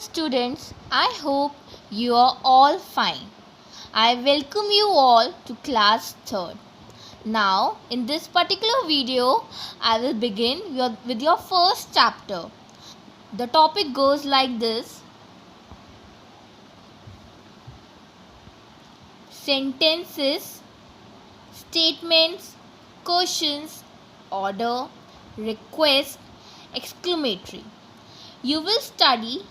Students, I hope you are all fine. I welcome you all to class 3rd. Now, in this particular video, I will begin with your first chapter. The topic goes like this: sentences, statements, questions, order, request, exclamatory. You will study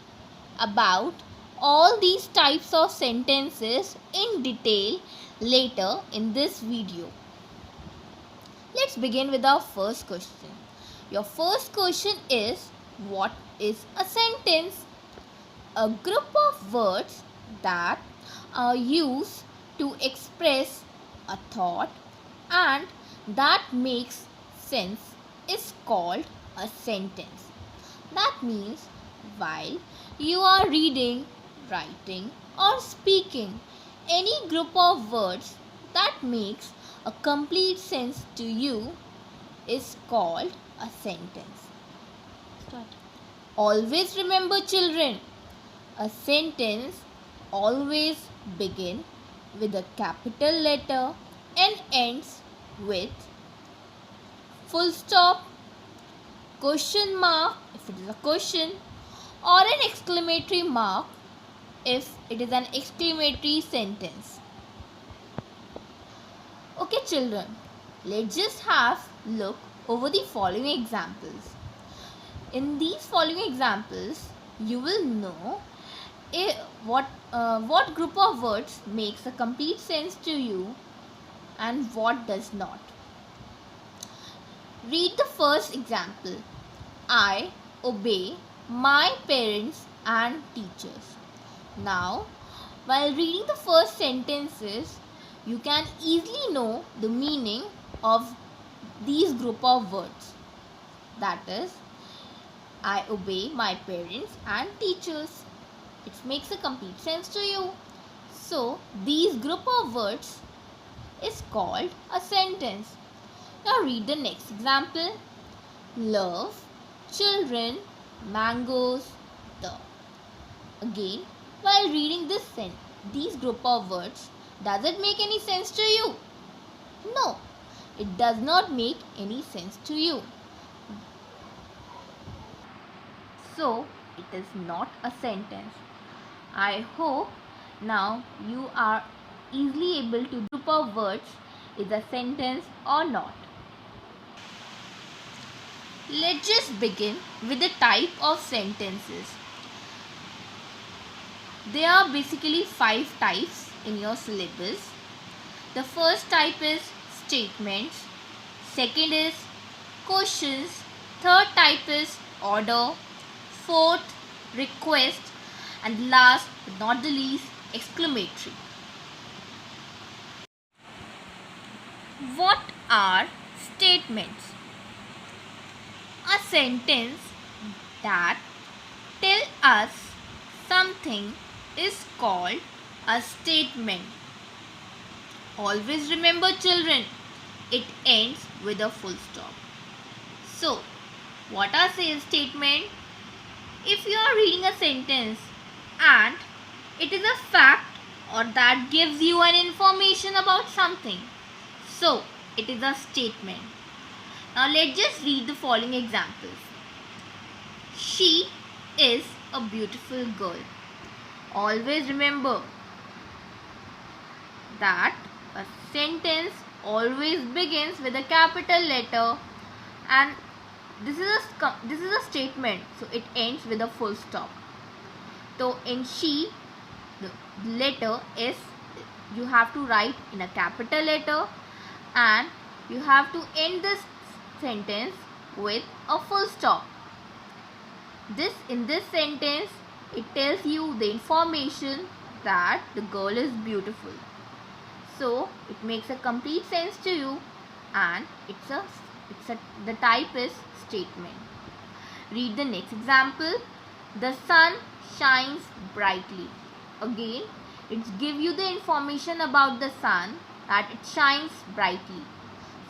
about all these types of sentences in detail later in this video. Let's begin with our first question. Your first question is, what is a sentence? A group of words that are used to express a thought and that makes sense is called a sentence. That means while you are reading, writing or speaking any group of words that makes a complete sense to you is called a sentence. Start. Always remember, children, a sentence always begins with a capital letter and ends with full stop, question mark if it is a question, or an exclamatory mark if it is an exclamatory sentence. Okay children, let's just have look over the following examples. In these following examples, you will know what group of words makes a complete sense to you and what does not. Read the first example. I obey my parents and teachers. Now, while reading the first sentences, you can easily know the meaning of these group of words. That is, I obey my parents and teachers. It makes a complete sense to you. So, these group of words is called a sentence. Now read the next example. Love, children, mangoes, the. Again, while reading these group of words, does it make any sense to you? No, it does not make any sense to you. So, it is not a sentence. I hope now you are easily able to group of words is a sentence or not. Let's just begin with the type of sentences. There are basically 5 types in your syllabus. The first type is statements, second is questions, third type is order, fourth request, and last but not the least exclamatory. What are statements? A sentence that tells us something is called a statement. Always remember, children, it ends with a full stop. So, what are statements? If you are reading a sentence and it is a fact or that gives you an information about something, so it is a statement. Now let's just read the following examples. She is a beautiful girl. Always remember that a sentence always begins with a capital letter and this is a statement, so it ends with a full stop. So in she, the letter S you have to write in a capital letter and you have to end this sentence with a full stop. In this sentence, it tells you the information that the girl is beautiful. So it makes a complete sense to you and the type is statement. Read the next example. The sun shines brightly. Again, it gives you the information about the sun that it shines brightly.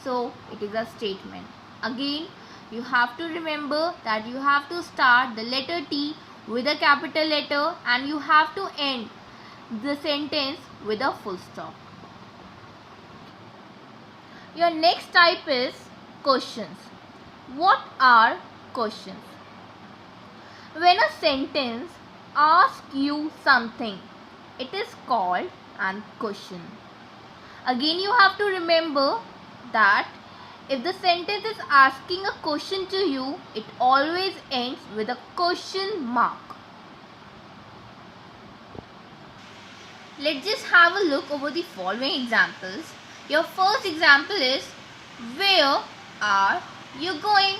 So it is a statement. Again, you have to remember that you have to start the letter T with a capital letter, and you have to end the sentence with a full stop. Your next type is questions. What are questions? When a sentence asks you something, it is called an question. Again, you have to remember that if the sentence is asking a question to you, it always ends with a question mark. Let's just have a look over the following examples. Your first example is, where are you going?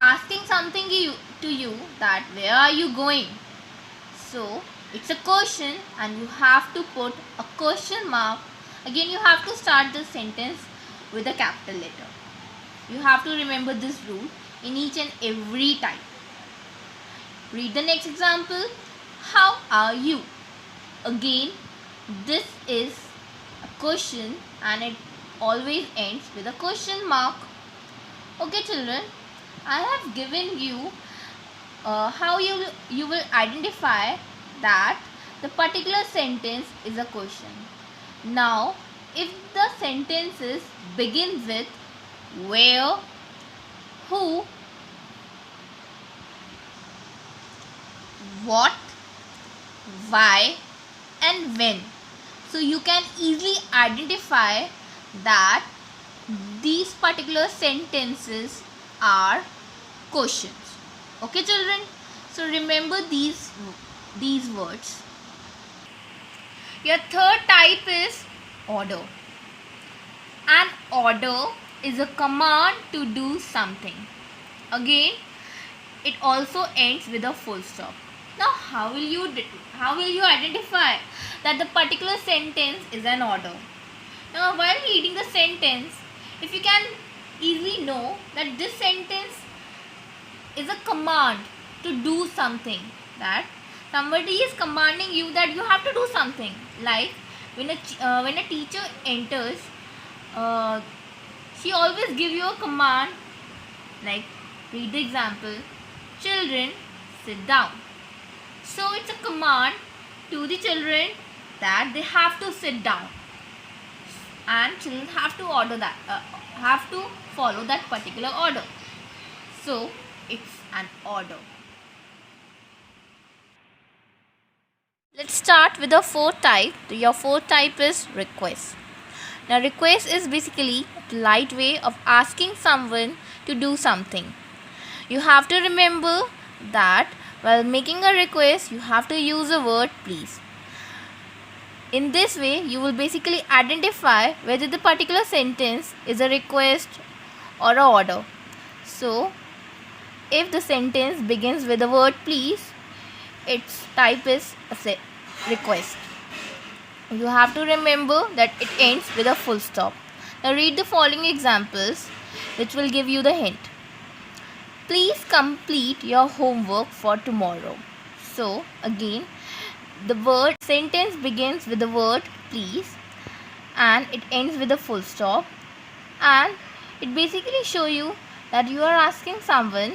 Asking something to you that where are you going? So it's a question and you have to put a question mark. Again, you have to start the sentence with a capital letter. You have to remember this rule in each and every type. Read the next example. How are you? Again, this is a question and it always ends with a question mark. Okay children, I have given you how you will identify that the particular sentence is a question. Now, if the sentences begins with where, who, what, why and when, so you can easily identify that these particular sentences are questions. Okay children, so remember these words. Your third type is order. An order is a command to do something. Again, it also ends with a full stop. Now, how will you identify that the particular sentence is an order? Now, while reading the sentence, if you can easily know that this sentence is a command to do something, that somebody is commanding you that you have to do something. Like when a teacher enters, she always give you a command. Like, read the example. Children, sit down. So it's a command to the children that they have to sit down, and children have to follow that particular order. So it's an order. Let's start with the fourth type. Your fourth type is request. Now, request is basically a polite way of asking someone to do something. You have to remember that while making a request, you have to use the word please. In this way, you will basically identify whether the particular sentence is a request or an order. So, if the sentence begins with the word please, its type is a request. You have to remember that it ends with a full stop. Now read the following examples which will give you the hint. Please complete your homework for tomorrow. So again, the word sentence begins with the word please and it ends with a full stop, and it basically show you that you are asking someone,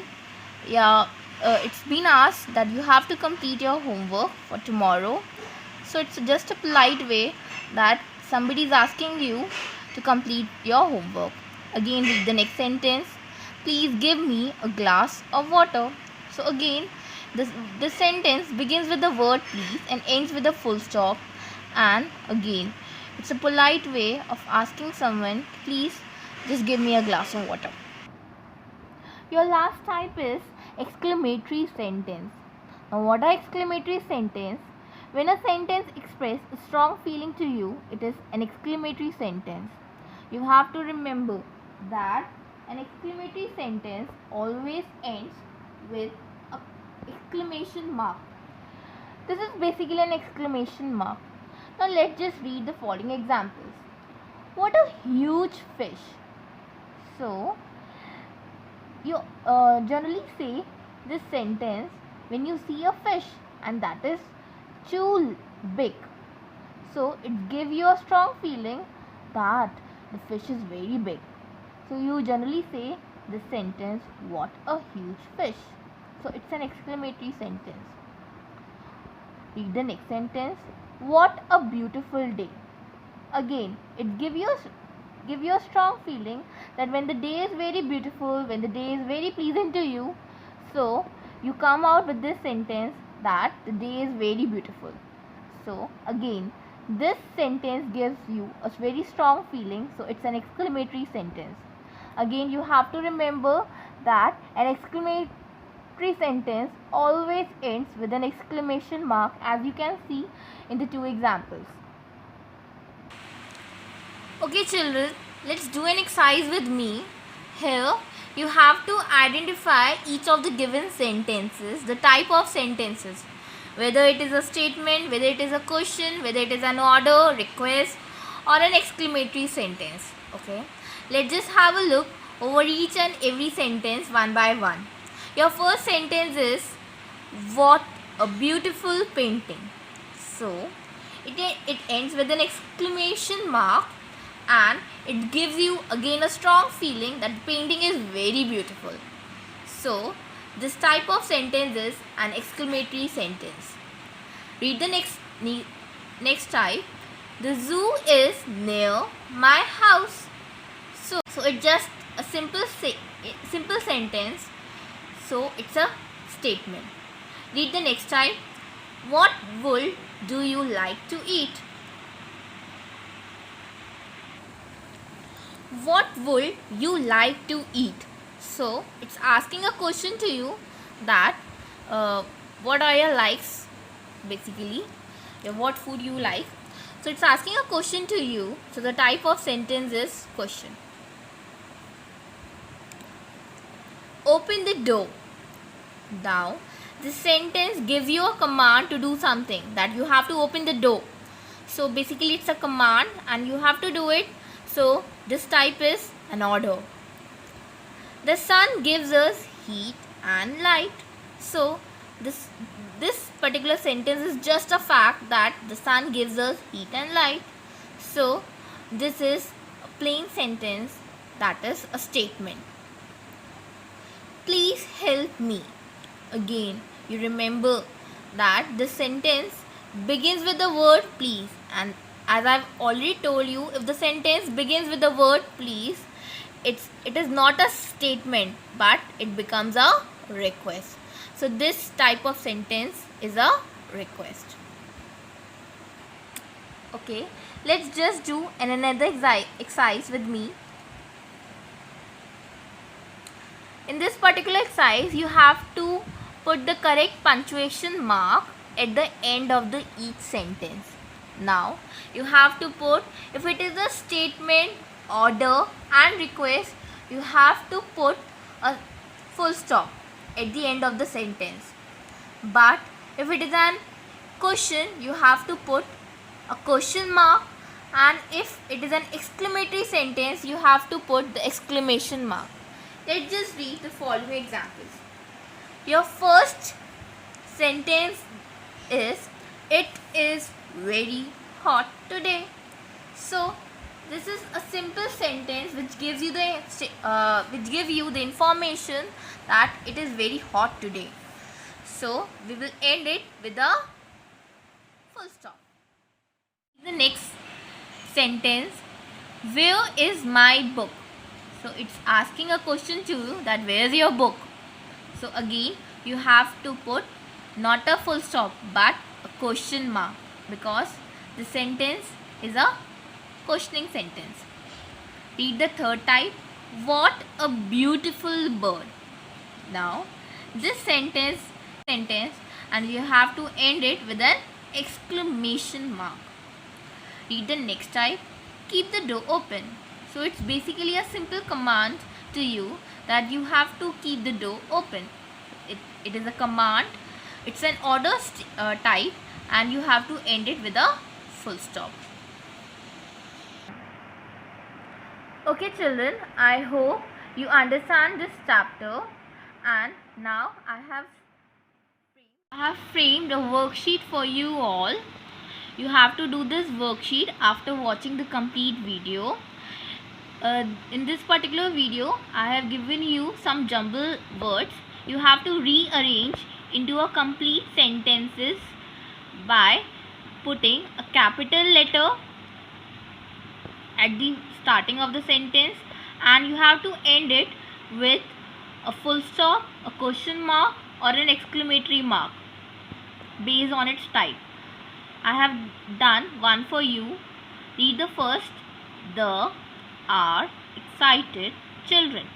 it's been asked that you have to complete your homework for tomorrow. So it's just a polite way that somebody is asking you to complete your homework. Again, read the next sentence. Please give me a glass of water. So again, this sentence begins with the word please and ends with a full stop, and again it's a polite way of asking someone, please just give me a glass of water. Your last type is exclamatory sentence. Now, what are exclamatory sentence? When a sentence expresses a strong feeling to you, it is an exclamatory sentence. You have to remember that an exclamatory sentence always ends with an exclamation mark. This is basically an exclamation mark. Now let's just read the following examples. What a huge fish. So you generally say this sentence when you see a fish and that is too big. So it gives you a strong feeling that the fish is very big. So you generally say this sentence, what a huge fish. So it's an exclamatory sentence. Read the next sentence. What a beautiful day. Again, it give you a strong feeling that when the day is very beautiful, when the day is very pleasant to you, so you come out with this sentence that the day is very beautiful. So again, this sentence gives you a very strong feeling, so it's an exclamatory sentence. Again, you have to remember that an exclamatory sentence always ends with an exclamation mark, as you can see in the two examples. Okay children, let's do an exercise with me. Here you have to identify each of the given sentences, the type of sentences, whether it is a statement, whether it is a question, whether it is an order, request or an exclamatory sentence. Okay, let's just have a look over each and every sentence one by one. Your first sentence is, what a beautiful painting. So it ends with an exclamation mark, and it gives you again a strong feeling that the painting is very beautiful. So this type of sentence is an exclamatory sentence. Read the next type. The zoo is near my house. So it's just a simple sentence. So it's a statement. Read the next type. What wool do you like to eat? What would you like to eat? So it's asking a question to you that what are your likes, basically what food you like. So it's asking a question to you, so the type of sentence is question. Open the door. Now this sentence gives you a command to do something, that you have to open the door. So basically it's a command and you have to do it. So this type is an order. The sun gives us heat and light. So this particular sentence is just a fact that the sun gives us heat and light. So this is a plain sentence, that is a statement. Please help me. Again, you remember that the sentence begins with the word please, and as I've already told you, if the sentence begins with the word please, it is not a statement, but it becomes a request. So this type of sentence is a request. Okay, let's just do another exercise with me. In this particular exercise, you have to put the correct punctuation mark at the end of each sentence. Now you have to put, if it is a statement, order and request, you have to put a full stop at the end of the sentence. But if it is an question, you have to put a question mark, and if it is an exclamatory sentence, you have to put the exclamation mark. Let's just read the following examples. Your first sentence is, it is very hot today. So this is a simple sentence which gives you the information that it is very hot today. So we will end it with a full stop. The next sentence, where is my book? So it's asking a question to you that where is your book? So again you have to put not a full stop but a question mark, because the sentence is a questioning sentence. Read the third type. What a beautiful bird. Now this sentence and you have to end it with an exclamation mark. Read the next type. Keep the door open. So it's basically a simple command to you that you have to keep the door open. It is a command. It's an order type, and you have to end it with a full stop. Okay children, I hope you understand this chapter, and now I have framed a worksheet for you all. You have to do this worksheet after watching the complete video. In this particular video, I have given you some jumble words. You have to rearrange into a complete sentences by putting a capital letter at the starting of the sentence, and you have to end it with a full stop, a question mark, or an exclamatory mark based on its type. I have done one for you. Read the first. The are excited children.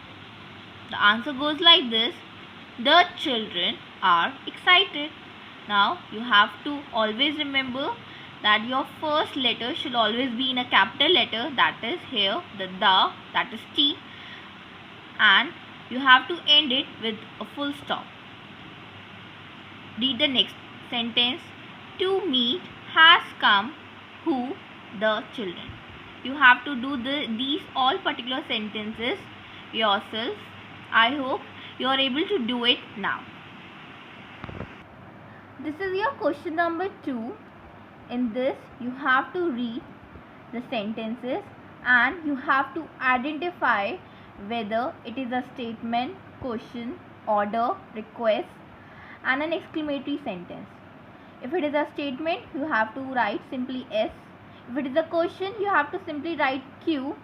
The answer goes like this. The children are excited. Now you have to always remember that your first letter should always be in a capital letter, that is here the that is T, and you have to end it with a full stop. Read the next sentence. To meet has come who? The children. You have to do these all particular sentences yourself. I hope you are able to do it now. This is your question number 2. In this, you have to read the sentences and you have to identify whether it is a statement, question, order, request, and an exclamatory sentence. If it is a statement, you have to write simply S. If it is a question, you have to simply write Q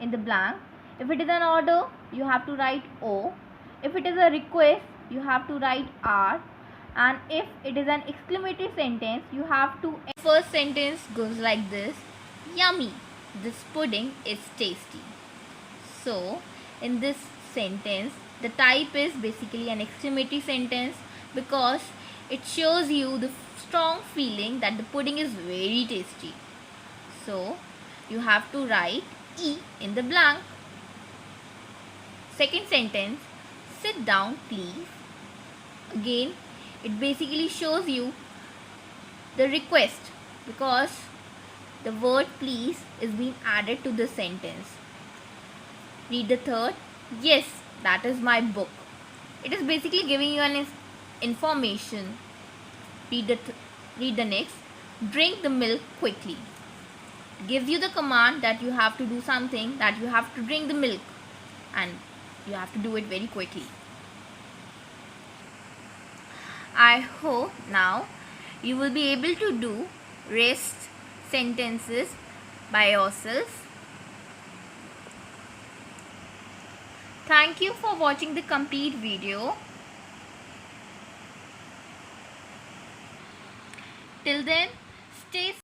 in the blank. If it is an order, you have to write O. If it is a request, you have to write R. And if it is an exclamatory sentence, you have to. First sentence goes like this. Yummy. This pudding is tasty. So, in this sentence, the type is basically an exclamatory sentence because it shows you the strong feeling that the pudding is very tasty. So, you have to write E in the blank. Second sentence, sit down please. Again, it basically shows you the request because the word please is being added to the sentence. Read the third. Yes, that is my book. It is basically giving you an information. Read the next. Drink the milk quickly. It gives you the command that you have to do something, that you have to drink the milk, and you have to do it very quickly. I hope now you will be able to do rest sentences by yourself. Thank you for watching the complete video. Till then, stay safe.